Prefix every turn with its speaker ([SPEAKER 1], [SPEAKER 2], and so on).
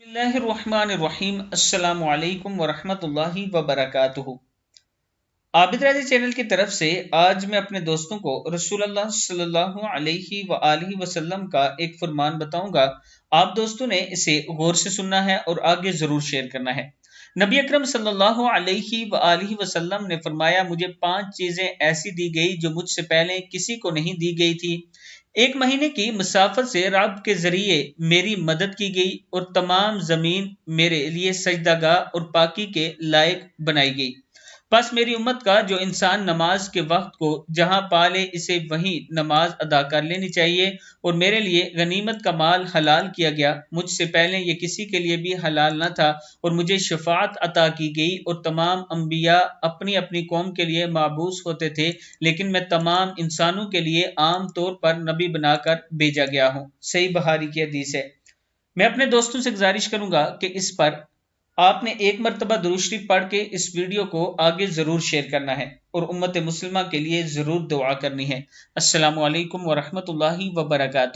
[SPEAKER 1] बिस्मिल्लाहिर्रहमानिर्रहीम। अस्सलामु अलैकुम वरहमतुल्लाहि वबरकातुहू। आबिद्राजा चैनल की तरफ से आज मैं अपने दोस्तों को रसूलुल्लाह सल्लल्लाहु अलैहि वआलिहि वसल्लम का एक फरमान बताऊंगा। आप दोस्तों ने इसे गौर से सुनना है और आगे जरूर शेयर करना है। नबी अकरम सल्लल्लाहु अलैहि वआलिहि वसल्लम ने फरमाया, मुझे 5 चीजें ऐसी दी गई जो मुझसे पहले किसी को नहीं दी गई थी। 1 महीने की मुसाफत से रब के जरिए मेरी मदद की गई और तमाम जमीन मेरे लिए सजदागाह और पाकी के लायक बनाई गई। बस मेरी उम्मत का जो इंसान नमाज के वक्त को जहां पाले इसे वहीं नमाज अदा कर लेनी चाहिए। और मेरे लिए गनीमत का माल हलाल किया गया, मुझसे पहले ये किसी के लिए भी हलाल न था। और मुझे शफाअत अता की गई और तमाम अंबिया अपनी अपनी कौम के लिए माबूस होते थे, लेकिन मैं तमाम इंसानों के लिए आम तौर पर नबी बनाकर भेजा गया हूँ। सही बुखारी की हदीस है। मैं अपने दोस्तों से गुजारिश करूंगा कि इस पर आपने एक मरतबा दुरूद शरीफ पढ़ के इस वीडियो को आगे जरूर शेयर करना है और उम्मत मुस्लिमा के लिए जरूर दुआ करनी है। अस्सलामु अलैकुम वरहमतुल्लाहि वबरकातुहू।